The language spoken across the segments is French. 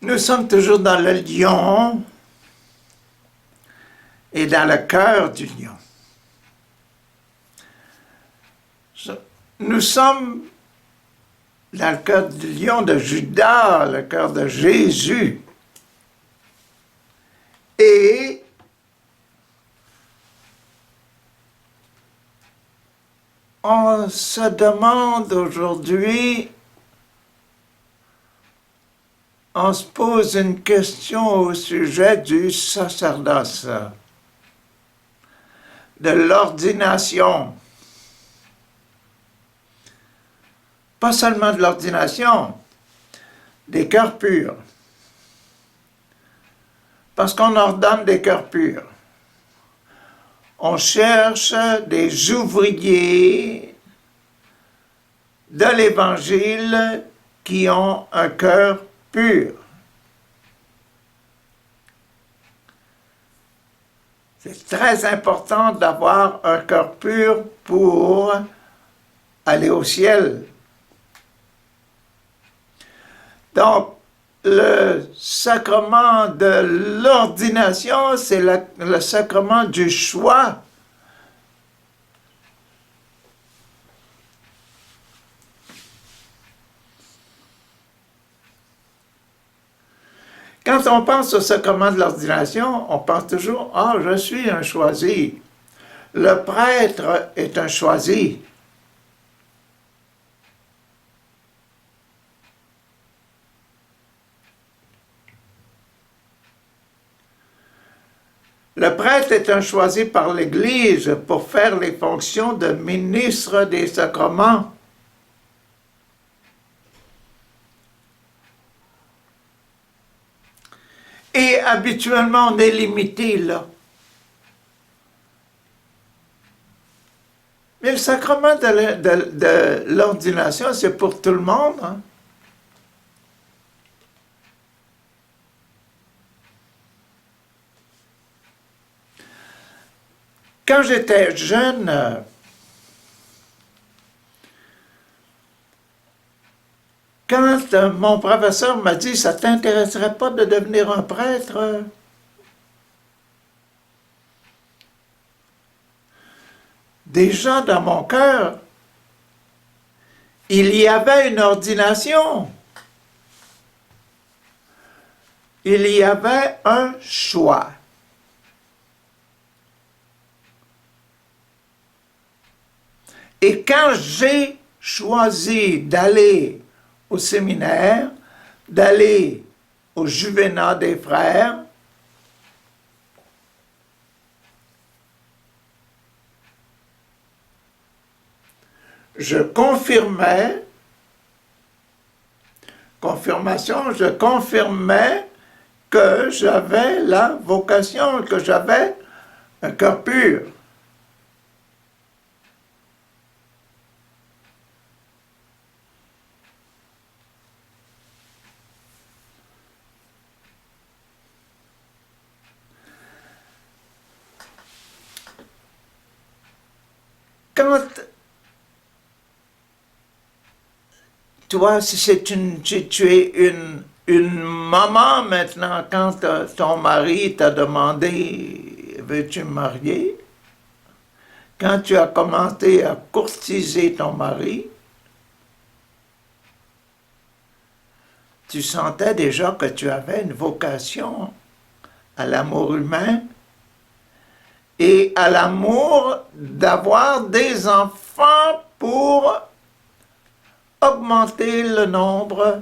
Nous sommes toujours dans le lion et dans le cœur du lion. Nous sommes dans le cœur du lion de Judas, le cœur de Jésus. Et on se demande aujourd'hui, on se pose une question au sujet du sacerdoce, de l'ordination. Pas seulement de l'ordination, des cœurs purs. Parce qu'on ordonne des cœurs purs. On cherche des ouvriers de l'Évangile qui ont un cœur pur. C'est très important d'avoir un cœur pur pour aller au ciel. Donc, le sacrement de l'ordination, c'est le sacrement du choix. Quand on pense au sacrement de l'ordination, on pense toujours « Ah, je suis un choisi ». Le prêtre est un choisi. Le prêtre est un choisi par l'Église pour faire les fonctions de ministre des sacrements. Et habituellement, on est limité là. Mais le sacrement de l'ordination, c'est pour tout le monde, hein? Quand j'étais jeune, quand mon professeur m'a dit « Ça ne t'intéresserait pas de devenir un prêtre? » Déjà dans mon cœur, il y avait une ordination. Il y avait un choix. Et quand j'ai choisi d'aller au séminaire, d'aller au Juvénat des Frères, je confirmais que j'avais la vocation, que j'avais un cœur pur. Quand toi, si tu es une maman maintenant, quand ton mari t'a demandé « Veux-tu me marier ?» Quand tu as commencé à courtiser ton mari, tu sentais déjà que tu avais une vocation à l'amour humain et à l'amour d'avoir des enfants pour augmenter le nombre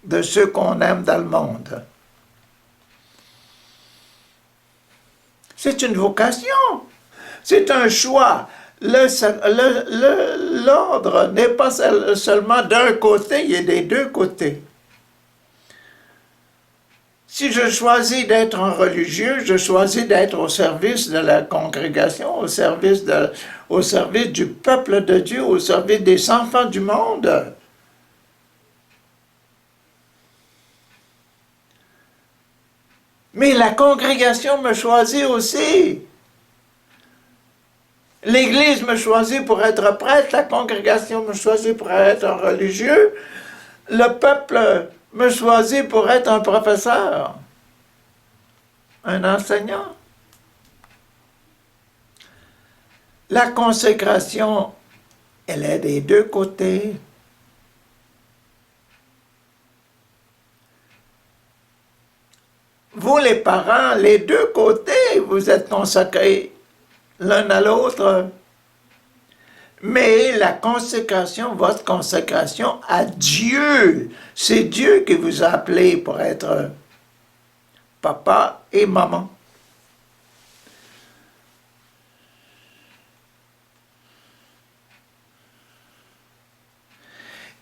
de ceux qu'on aime dans le monde. C'est une vocation, c'est un choix. L'ordre n'est pas seulement d'un côté, il est des deux côtés. Si je choisis d'être un religieux, je choisis d'être au service de la congrégation, au service du peuple de Dieu, au service des enfants du monde. Mais la congrégation me choisit aussi. L'Église me choisit pour être prêtre, la congrégation me choisit pour être un religieux. Le peuple me choisit pour être un professeur, un enseignant. La consécration, elle est des deux côtés. Vous, les parents, les deux côtés, vous êtes consacrés l'un à l'autre. Mais la consécration, votre consécration à Dieu, c'est Dieu qui vous a appelé pour être papa et maman.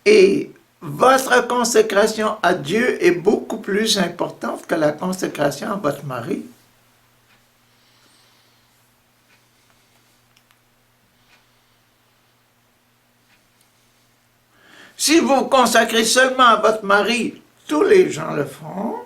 Et votre consécration à Dieu est beaucoup plus importante que la consécration à votre mari. Si vous vous consacrez seulement à votre mari, tous les gens le font.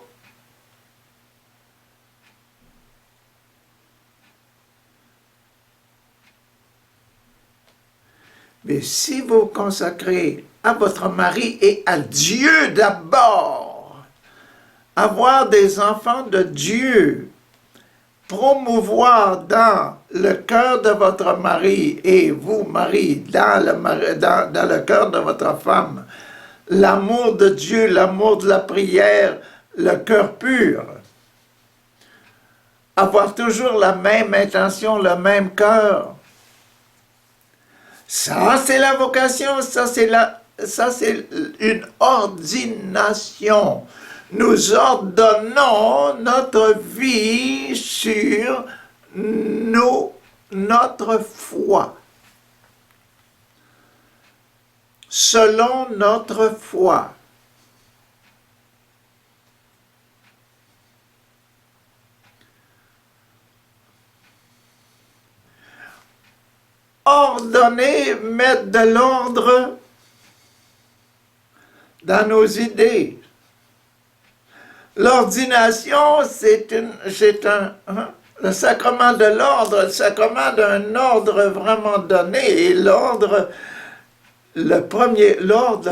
Mais si vous vous consacrez à votre mari et à Dieu d'abord, avoir des enfants de Dieu, promouvoir dans le cœur de votre mari et vous, mari, dans le cœur de votre femme, l'amour de Dieu, l'amour de la prière, le cœur pur. Avoir toujours la même intention, le même cœur. Ça, c'est la vocation, ça, c'est une ordination. Nous ordonnons notre vie sur notre foi. Selon notre foi. Ordonner, mettre de l'ordre dans nos idées. L'ordination, le sacrement de l'ordre, le sacrement d'un ordre vraiment donné. Et l'ordre le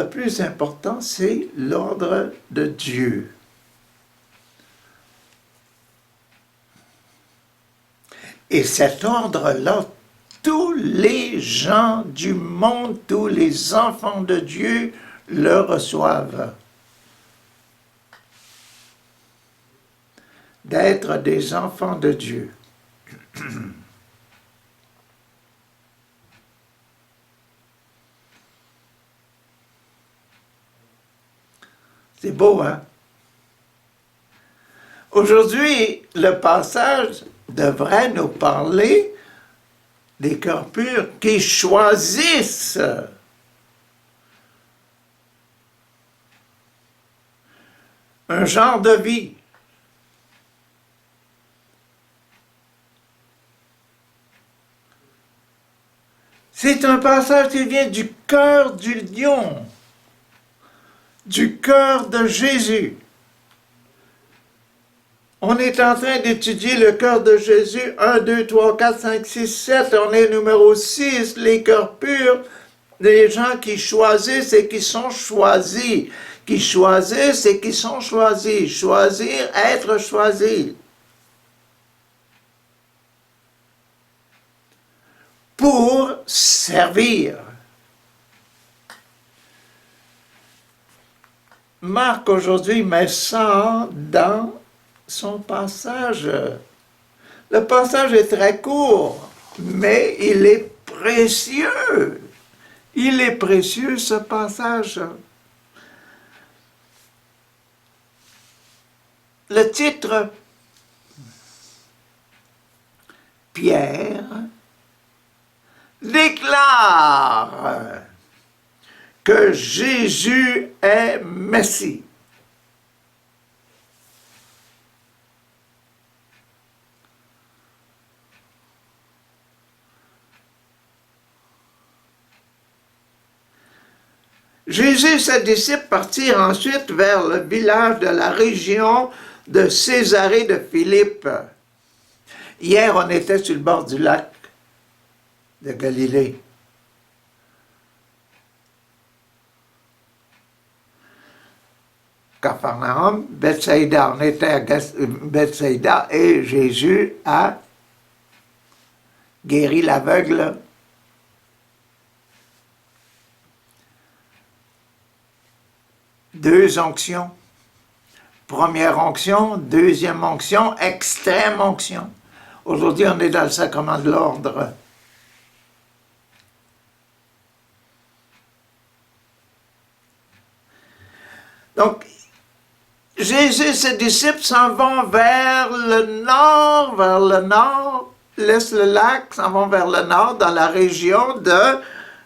plus important, c'est l'ordre de Dieu. Et cet ordre-là, tous les gens du monde, tous les enfants de Dieu le reçoivent. D'être des enfants de Dieu. C'est beau, hein? Aujourd'hui, le passage devrait nous parler des cœurs purs qui choisissent un genre de vie. C'est un passage qui vient du cœur du lion, du cœur de Jésus. On est en train d'étudier le cœur de Jésus, 1, 2, 3, 4, 5, 6, 7, on est numéro 6, les cœurs purs, les gens qui choisissent et qui sont choisis, qui choisissent et qui sont choisis, choisir, être choisi. Pour servir. Marc aujourd'hui met ça dans son passage. Le passage est très court, mais il est précieux. Il est précieux, ce passage. Le titre, Pierre déclare que Jésus est Messie. Jésus et ses disciples partirent ensuite vers le village de la région de Césarée de Philippe. Hier, on était sur le bord du lac de Galilée. Capharnaüm, Bethsaïda. On était à Bethsaïda et Jésus a guéri l'aveugle. Deux onctions. Première onction, deuxième onction, extrême onction. Aujourd'hui, on est dans le sacrement de l'ordre. Donc, Jésus et ses disciples s'en vont vers le nord, laissent le lac, s'en vont vers le nord, dans la région de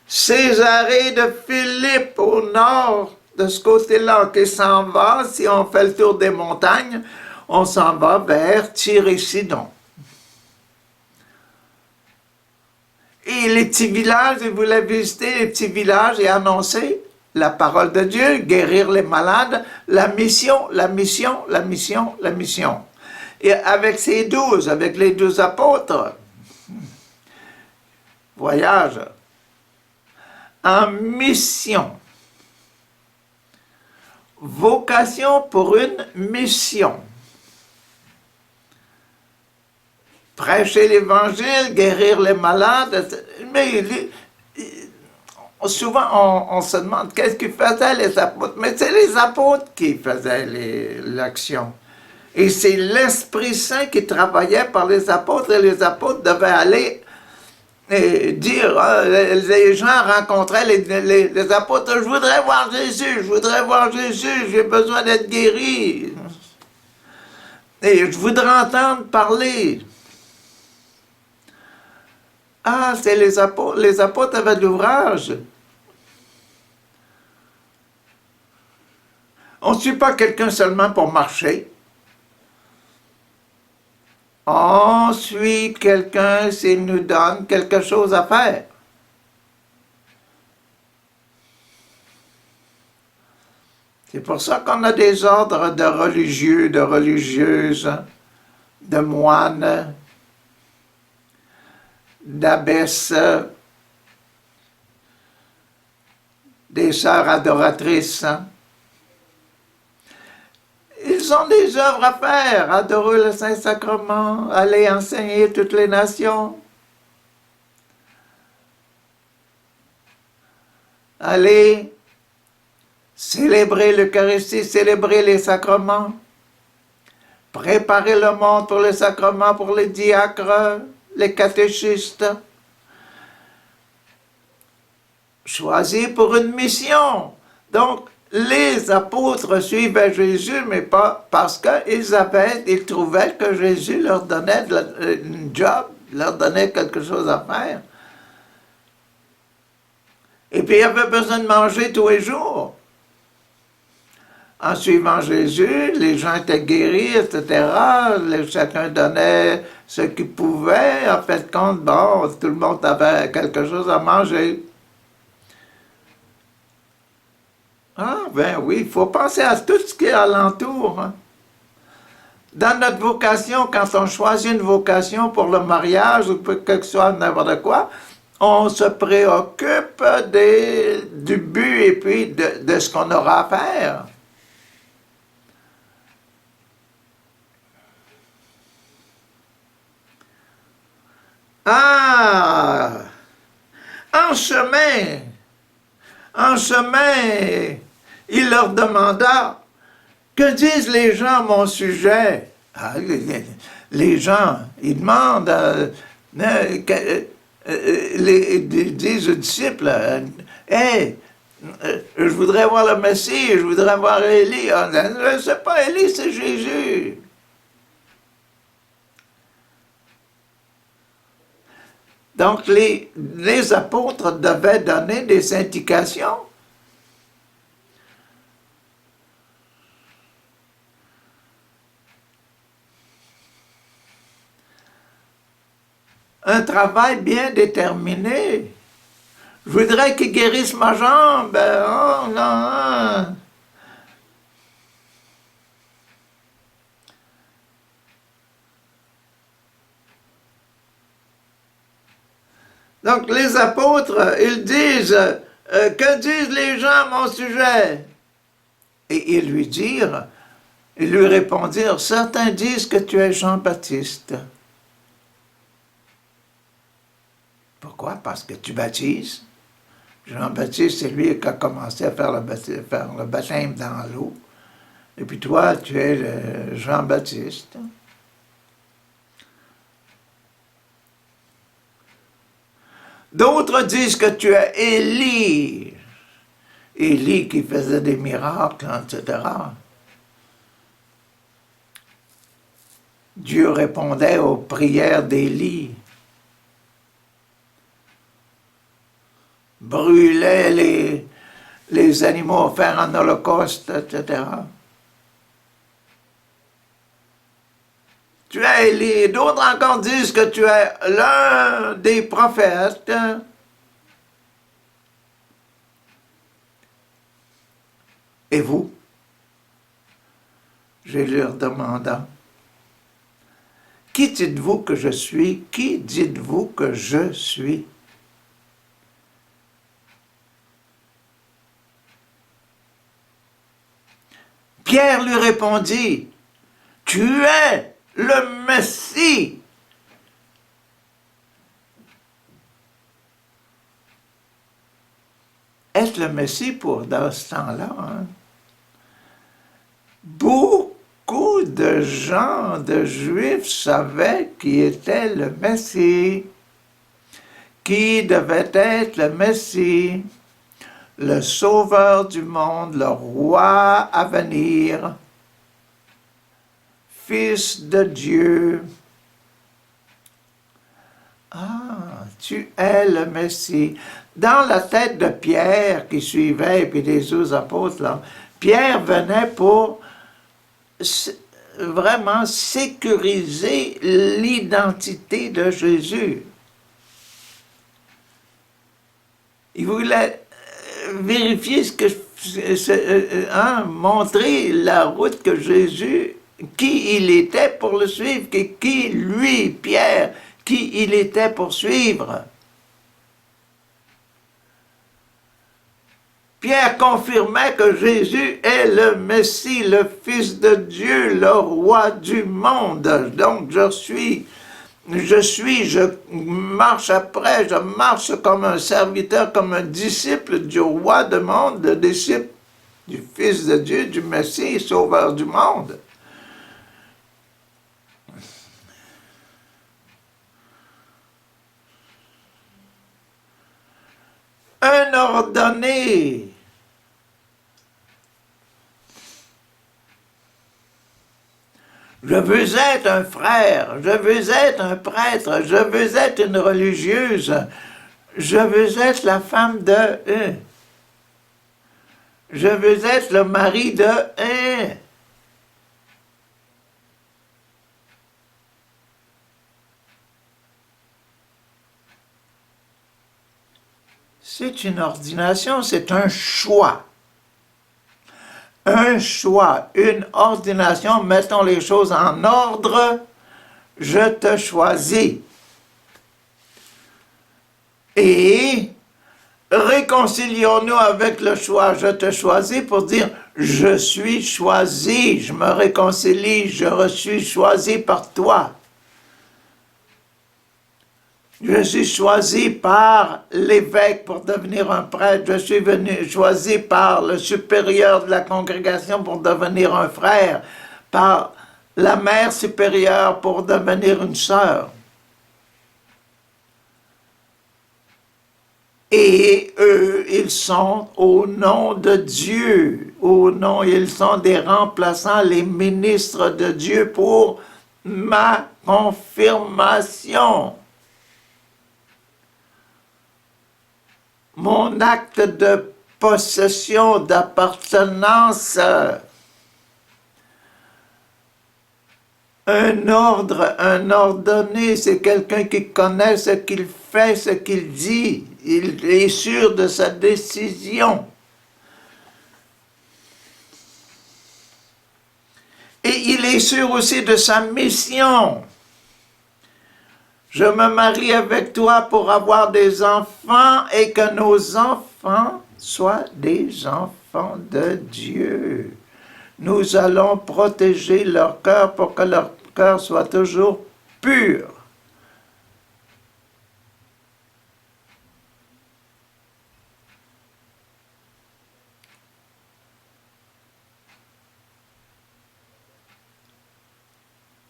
Césarée de Philippe, au nord, de ce côté-là, qui s'en va, si on fait le tour des montagnes, on s'en va vers Tyr et Sidon. Et les petits villages, il voulait visiter les petits villages et annoncer la parole de Dieu, guérir les malades, la mission, la mission, la mission, la mission. Et avec ces 12, avec les 12 apôtres, voyage en mission. Vocation pour une mission. Prêcher l'évangile, guérir les malades, mais souvent on se demande qu'est-ce qu'ils faisaient les apôtres, mais c'est les apôtres qui faisaient l'action. Et c'est l'Esprit Saint qui travaillait par les apôtres, et les apôtres devaient aller et dire, les gens rencontraient les apôtres, je voudrais voir Jésus, j'ai besoin d'être guéri. Et je voudrais entendre parler. Ah, c'est les apôtres avaient de l'ouvrage. On ne suit pas quelqu'un seulement pour marcher. On suit quelqu'un s'il nous donne quelque chose à faire. C'est pour ça qu'on a des ordres de religieux, de religieuses, de moines, d'abbesses, des sœurs adoratrices. Ils ont des œuvres à faire, adorer le Saint-Sacrement, aller enseigner toutes les nations, aller célébrer l'Eucharistie, célébrer les sacrements, préparer le monde pour les sacrements, pour les diacres, les catéchistes, choisis pour une mission. Donc, les apôtres suivaient Jésus, mais pas parce qu'ils trouvaient que Jésus leur donnait un job, leur donnait quelque chose à faire. Et puis, ils avaient besoin de manger tous les jours. En suivant Jésus, les gens étaient guéris, etc. Chacun donnait ce qu'il pouvait. En fait, compte, bon, tout le monde avait quelque chose à manger. Ah, ben oui, il faut penser à tout ce qui est alentour. Hein. Dans notre vocation, quand on choisit une vocation pour le mariage ou pour que ce soit n'importe quoi, on se préoccupe du but et puis de ce qu'on aura à faire. Ah! En chemin, il leur demanda, que disent les gens à mon sujet? Ah, les gens, ils demandent, ils disent aux disciples, hey, je voudrais voir le Messie, je voudrais voir Élie. Je ne sais pas, Élie, c'est Jésus. Donc, les apôtres devaient donner des indications. Un travail bien déterminé. Je voudrais qu'il guérisse ma jambe. Oh, non. Donc, les apôtres, ils disent, que disent les gens à mon sujet? Et ils lui répondirent, certains disent que tu es Jean-Baptiste. Pourquoi? Parce que tu baptises. Jean-Baptiste, c'est lui qui a commencé à faire le baptême dans l'eau. Et puis toi, tu es le Jean-Baptiste. D'autres disent que tu es Élie. Élie qui faisait des miracles, etc. Dieu répondait aux prières d'Élie. Brûlait les animaux offerts en holocauste, etc. Tu es Élie. D'autres encore disent que tu es l'un des prophètes. Et vous? Je leur demanda, qui dites-vous que je suis? Qui dites-vous que je suis? Pierre lui répondit, tu es le Messie. Est-ce le Messie pour dans ce temps-là? Hein? Beaucoup de gens, de Juifs, savaient qui était le Messie, qui devait être le Messie, le Sauveur du monde, le Roi à venir, Fils de Dieu. Ah, tu es le Messie. Dans la tête de Pierre qui suivait, et puis des autres apôtres, là, Pierre venait pour vraiment sécuriser l'identité de Jésus. Il voulait vérifier montrer la route que Jésus, qui il était pour le suivre, qui lui, Pierre, qui il était pour suivre. Pierre confirmait que Jésus est le Messie, le Fils de Dieu, le Roi du monde. Donc je marche après, je marche comme un serviteur, comme un disciple du Roi du monde, le disciple du Fils de Dieu, du Messie, Sauveur du monde. Un ordonné. Je veux être un frère, je veux être un prêtre, je veux être une religieuse, je veux être la femme de un. Je veux être le mari de un. C'est une ordination, c'est un choix. Un choix, une ordination, mettons les choses en ordre, je te choisis. Et réconcilions-nous avec le choix, je te choisis, pour dire, je suis choisi, je me réconcilie, je suis choisi par toi. Je suis choisi par l'évêque pour devenir un prêtre. Je suis choisi par le supérieur de la congrégation pour devenir un frère. Par la mère supérieure pour devenir une sœur. Et eux, ils sont au nom de Dieu. Ils sont des remplaçants, les ministres de Dieu pour ma confirmation. Mon acte de possession, d'appartenance, un ordre, un ordonné, c'est quelqu'un qui connaît ce qu'il fait, ce qu'il dit. Il est sûr de sa décision. Et il est sûr aussi de sa mission. Je me marie avec toi pour avoir des enfants et que nos enfants soient des enfants. enfants de Dieu. Nous allons protéger leur cœur pour que leur cœur soit toujours pur.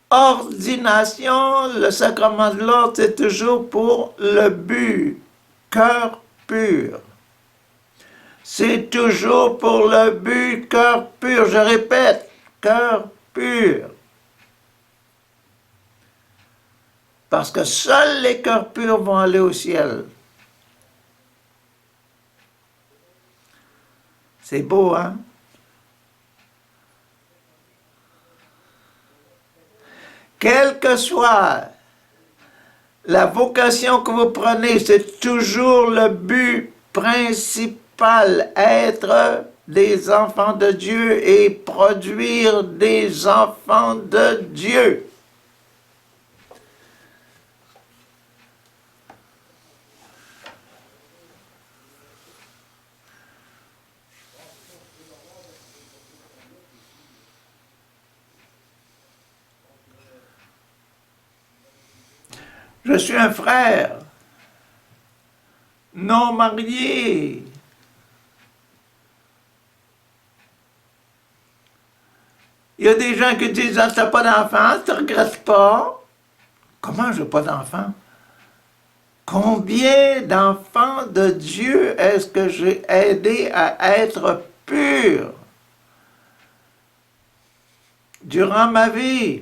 Ordination, le sacrement de l'ordre, c'est toujours pour le but, cœur pur. C'est toujours pour le but, cœur pur. Je répète, cœur pur. Parce que seuls les cœurs purs vont aller au ciel. C'est beau, hein? Quelle que soit la vocation que vous prenez, c'est toujours le but principal, être des enfants de Dieu et produire des enfants de Dieu. Je suis un frère non marié. Il y a des gens qui disent « Ah, t'as pas d'enfant, tu ne regrettes pas? » Comment je n'ai pas d'enfant? Combien d'enfants de Dieu est-ce que j'ai aidé à être purs durant ma vie?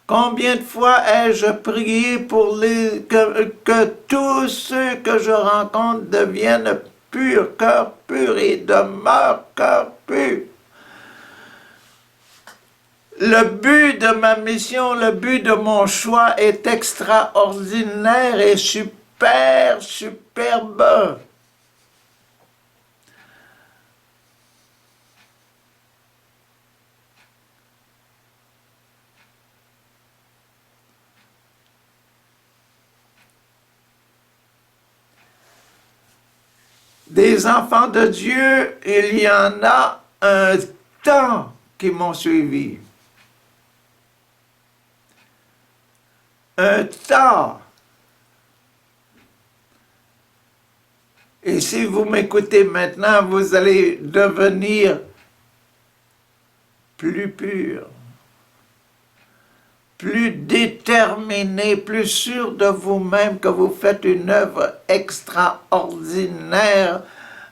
Combien de fois ai-je prié pour que tous ceux que je rencontre deviennent purs, cœur pur et demeurent cœur pur? Le but de ma mission, le but de mon choix est extraordinaire et superbe. Des enfants de Dieu, il y en a un temps qui m'ont suivi. Un temps. Et si vous m'écoutez maintenant, vous allez devenir plus pur, plus déterminé, plus sûr de vous-même que vous faites une œuvre extraordinaire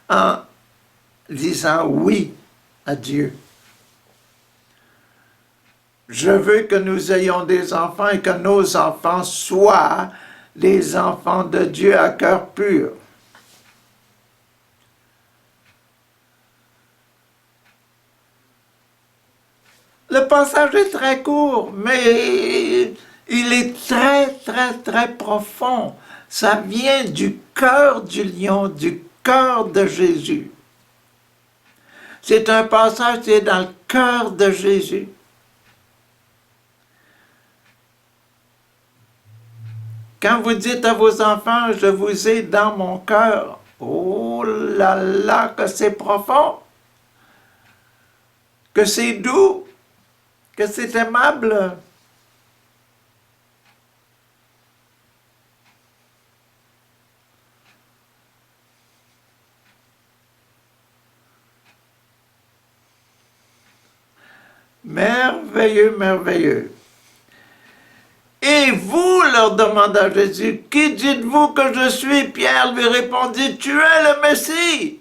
en disant oui à Dieu. Je veux que nous ayons des enfants et que nos enfants soient des enfants de Dieu à cœur pur. Le passage est très court, mais il est très profond. Ça vient du cœur du lion, du cœur de Jésus. C'est un passage qui est dans le cœur de Jésus. Quand vous dites à vos enfants, je vous ai dans mon cœur, oh là là, que c'est profond, que c'est doux, que c'est aimable. Merveilleux, merveilleux. Et vous, leur demanda Jésus, qui dites-vous que je suis? Pierre lui répondit, tu es le Messie.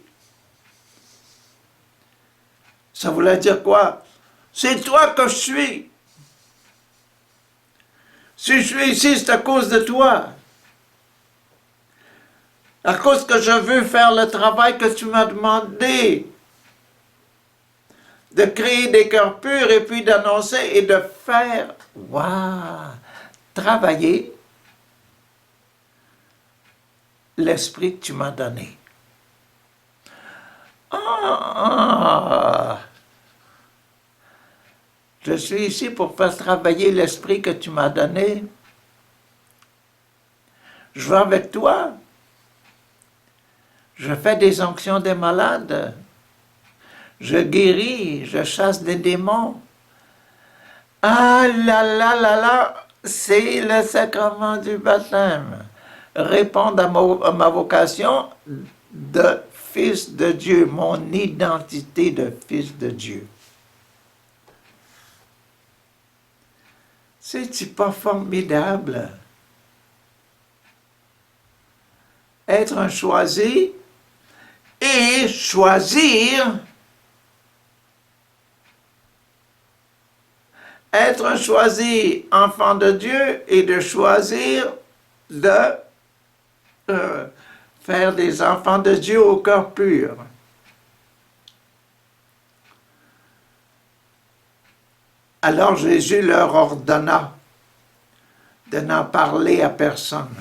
Ça voulait dire quoi? C'est toi que je suis. Si je suis ici, c'est à cause de toi. À cause que je veux faire le travail que tu m'as demandé. De créer des cœurs purs et puis d'annoncer et de faire, travailler l'esprit que tu m'as donné. Je suis ici pour faire travailler l'esprit que tu m'as donné. Je vais avec toi. Je fais des onctions des malades. Je guéris, je chasse des démons. Ah là là là là, c'est le sacrement du baptême. Répondre à ma vocation de fils de Dieu, mon identité de fils de Dieu. C'est-tu pas formidable? Être un choisi et choisir. Être un choisi enfant de Dieu et de choisir de faire des enfants de Dieu au cœur pur. Alors Jésus leur ordonna de n'en parler à personne.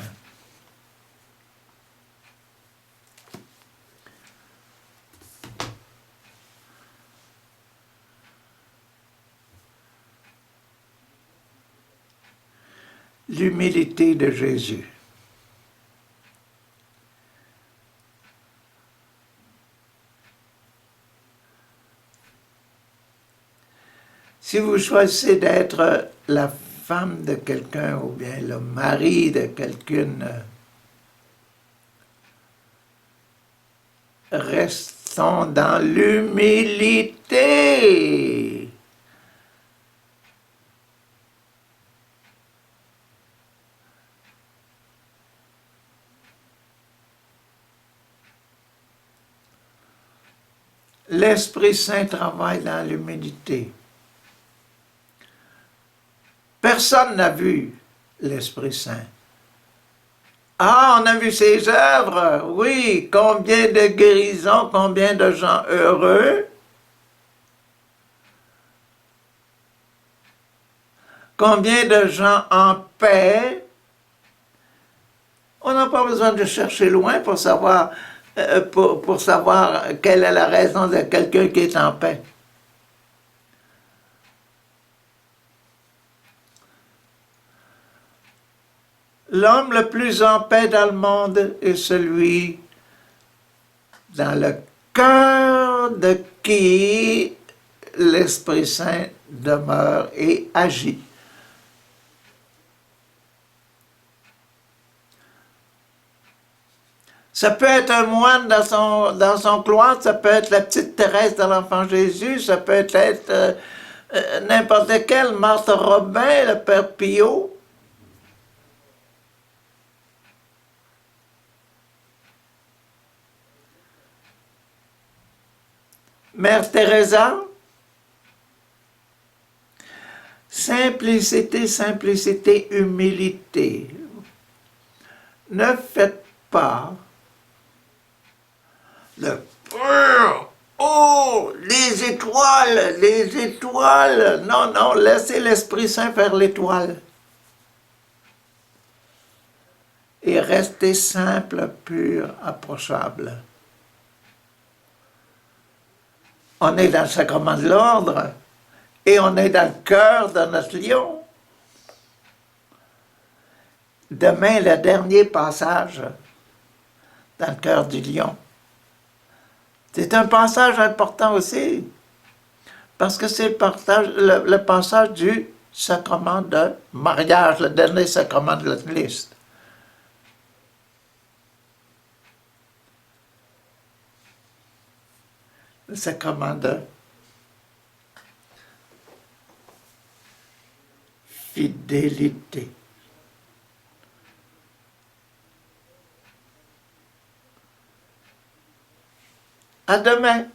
L'humilité de Jésus. Si vous choisissez d'être la femme de quelqu'un ou bien le mari de quelqu'une, restons dans l'humilité. L'Esprit Saint travaille dans l'humilité. Personne n'a vu l'Esprit Saint. Ah, on a vu ses œuvres, oui, combien de guérisons, combien de gens heureux, combien de gens en paix. On n'a pas besoin de chercher loin pour savoir, pour savoir quelle est la raison de quelqu'un qui est en paix. L'homme le plus en paix dans le monde est celui dans le cœur de qui l'Esprit Saint demeure et agit. Ça peut être un moine dans son cloître, ça peut être la petite Thérèse de l'Enfant Jésus, ça peut être n'importe quel, Marthe Robin, le Père Pio. Mère Teresa. Simplicité, simplicité, humilité. Ne faites pas le oh, les étoiles, les étoiles. Non, non, laissez l'Esprit Saint faire l'étoile. Et restez simple, pur, approchable. On est dans le sacrement de l'ordre et on est dans le cœur de notre lion. Demain, le dernier passage dans le cœur du lion. C'est un passage important aussi, parce que c'est le passage du sacrement de mariage, le dernier sacrement de l'Église. Le sacrement de fidélité. À demain.